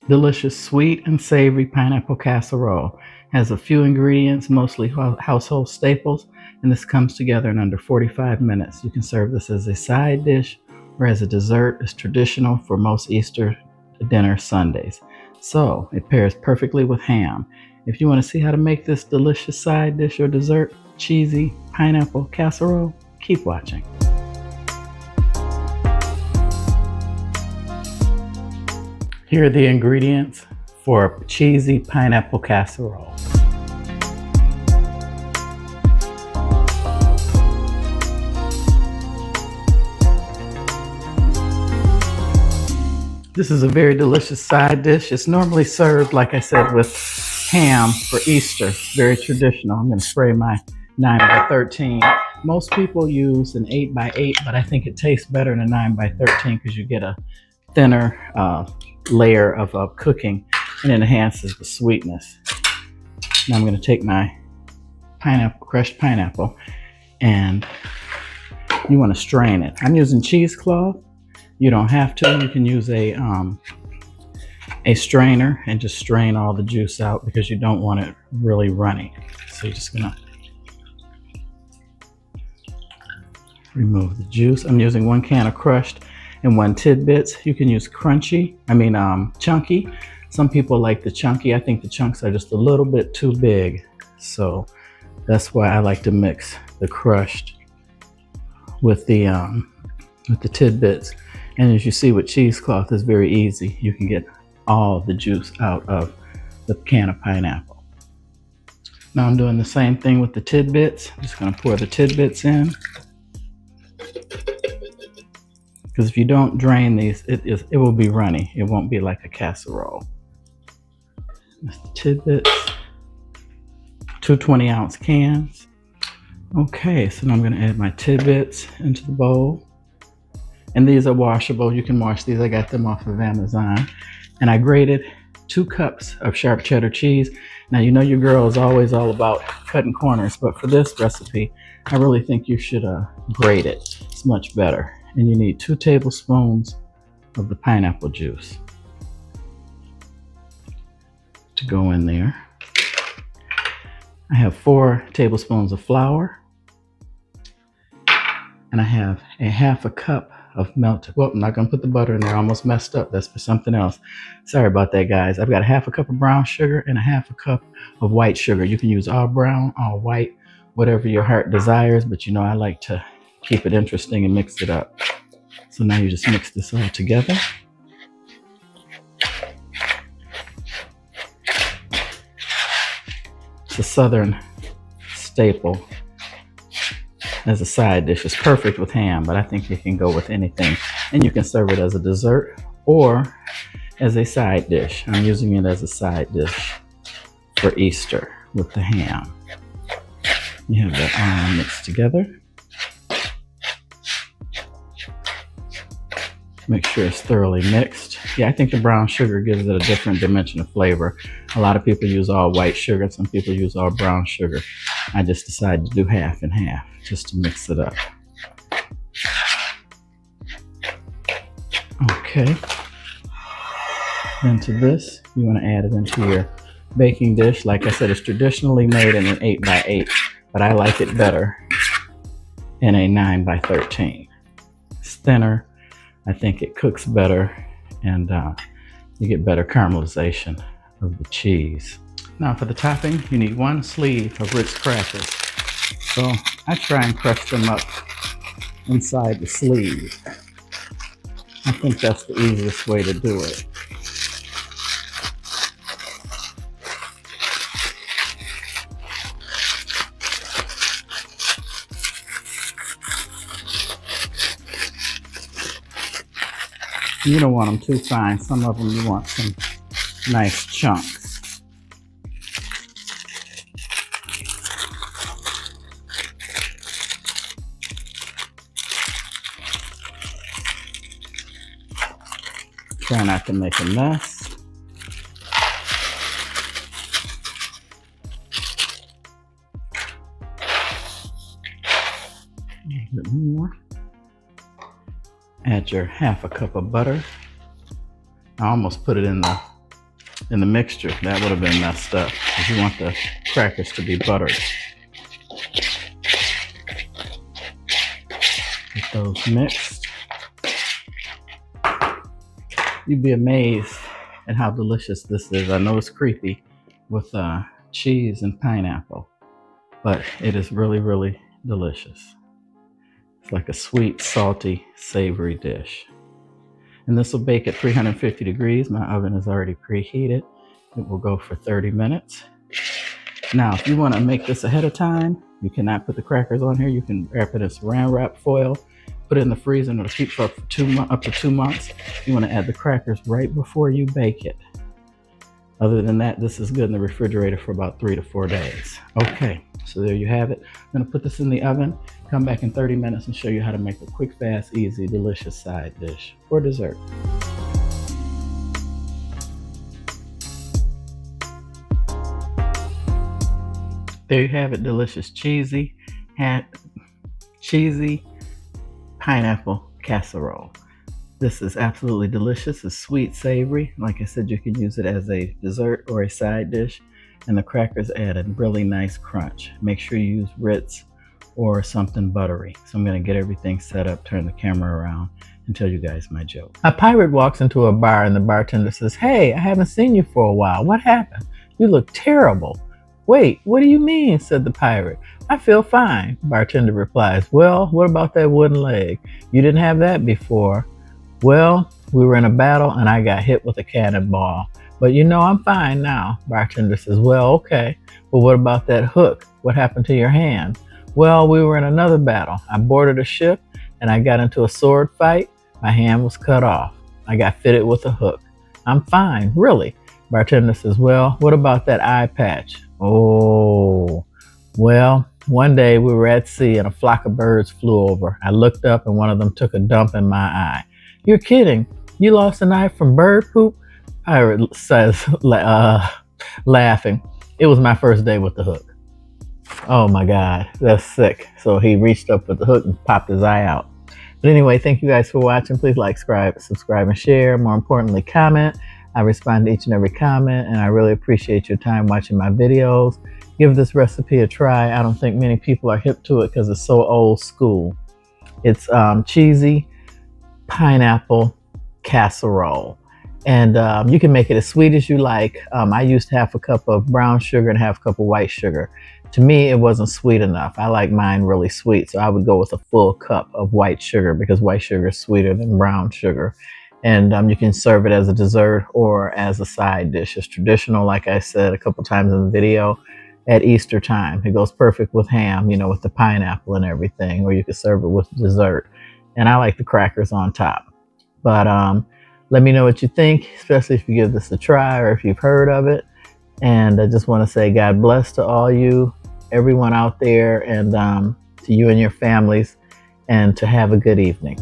Delicious sweet and savory pineapple casserole. Has a few ingredients, mostly household staples, and this comes together in under 45 minutes. You can serve this as a side dish or as a dessert. It's traditional for most Easter dinner Sundays. So it pairs perfectly with ham. If you want to see how to make this delicious side dish or dessert, cheesy pineapple casserole, keep watching. Here are the ingredients for cheesy pineapple casserole. This is a very delicious side dish. It's normally served, like I said, with ham for Easter. Very traditional. I'm going to spray my 9x13. Most people use an 8x8, but I think it tastes better than a 9x13 because you get a thinner layer of cooking and it enhances the sweetness. Now I'm going to take my crushed pineapple, and you want to strain it. I'm using cheesecloth. You don't have to. You can use a strainer and just strain all the juice out because you don't want it really runny. So you're just gonna remove the juice. I'm using 1 can of crushed and 1 tidbits. You can use chunky. Some people like the chunky. I think the chunks are just a little bit too big. So that's why I like to mix the crushed with the tidbits. And as you see with cheesecloth, it's very easy. You can get all the juice out of the can of pineapple. Now I'm doing the same thing with the tidbits. I'm just going to pour the tidbits in. Because if you don't drain these, it will be runny. It won't be like a casserole. That's the tidbits. 2 20-ounce cans. Okay, so now I'm going to add my tidbits into the bowl. And these are washable. You can wash these. I got them off of Amazon. And I grated 2 cups of sharp cheddar cheese. Now, you know your girl is always all about cutting corners, but for this recipe, I really think you should grate it. It's much better. And you need 2 tablespoons of the pineapple juice to go in there. I have 4 tablespoons of flour. And I have a half a cup of melted, well, I'm not gonna put the butter in there, I almost messed up. That's for something else. Sorry about that, guys. I've got a half a cup of brown sugar and a half a cup of white sugar. You can use all brown, all white, whatever your heart desires, but you know I like to keep it interesting and mix it up. So now you just mix this all together. It's a Southern staple. As a side dish. It's perfect with ham, but I think you can go with anything. And you can serve it as a dessert or as a side dish. I'm using it as a side dish for Easter with the ham. You have that all mixed together. Make sure it's thoroughly mixed. Yeah, I think the brown sugar gives it a different dimension of flavor. A lot of people use all white sugar. Some people use all brown sugar. I just decided to do half and half just to mix it up. Okay. Then to this, you want to add it into your baking dish. Like I said, it's traditionally made in an 8x8, but I like it better in a 9x13. It's thinner. I think it cooks better, and you get better caramelization of the cheese. Now for the topping, you need 1 sleeve of Ritz crackers. So I try and crush them up inside the sleeve. I think that's the easiest way to do it. You don't want them too fine. Some of them you want some nice chunks. Try not to make a mess. A little bit more. Add your half a cup of butter. I almost put it in the in the mixture, that would have been messed up, because you want the crackers to be buttery. Get those mixed. You'd be amazed at how delicious this is. I know it's creepy with cheese and pineapple, but it is really, really delicious. It's like a sweet, salty, savory dish. And this will bake at 350 degrees. My oven is already preheated. It will go for 30 minutes. Now, if you want to make this ahead of time, you cannot put the crackers on here. You can wrap it in saran wrap foil, put it in the freezer, and it'll keep for up to 2 months. You want to add the crackers right before you bake it. Other than that, this is good in the refrigerator for about 3 to 4 days. Okay, so there you have it. I'm gonna put this in the oven, come back in 30 minutes and show you how to make a quick, fast, easy, delicious side dish for dessert. There you have it, delicious cheesy pineapple casserole. This is absolutely delicious. It's sweet, savory. Like I said, you can use it as a dessert or a side dish, and the crackers add a really nice crunch. Make sure you use Ritz or something buttery. So I'm gonna get everything set up, turn the camera around, and tell you guys my joke. A pirate walks into a bar and the bartender says, "Hey, I haven't seen you for a while. What happened? You look terrible." "Wait, what do you mean?" said the pirate. "I feel fine." Bartender replies, "Well, what about that wooden leg? You didn't have that before." "Well, we were in a battle and I got hit with a cannonball. But you know, I'm fine now." Bartender says, "Well, okay. But what about that hook? What happened to your hand?" "Well, we were in another battle. I boarded a ship and I got into a sword fight. My hand was cut off. I got fitted with a hook. I'm fine, really." Bartender says, "Well, what about that eye patch?" "Oh, well, one day we were at sea and a flock of birds flew over. I looked up and one of them took a dump in my eye." "You're kidding. You lost an eye from bird poop?" Pirate says, laughing. "It was my first day with the hook." Oh my God, that's sick. So he reached up with the hook and popped his eye out. But anyway, thank you guys for watching. Please like, subscribe, and share. More importantly, comment. I respond to each and every comment, and I really appreciate your time watching my videos. Give this recipe a try. I don't think many people are hip to it because it's so old school. It's cheesy pineapple casserole, and you can make it as sweet as you like. I used half a cup of brown sugar and half a cup of white sugar. To me, it wasn't sweet enough. I like mine really sweet, so I would go with a full cup of white sugar because white sugar is sweeter than brown sugar. And you can serve it as a dessert or as a side dish. It's traditional, like I said a couple times in the video, at Easter time. It goes perfect with ham, you know, with the pineapple and everything, or you could serve it with dessert. And I like the crackers on top. But let me know what you think, especially if you give this a try or if you've heard of it. And I just want to say God bless to all you, everyone out there, and to you and your families, and to have a good evening.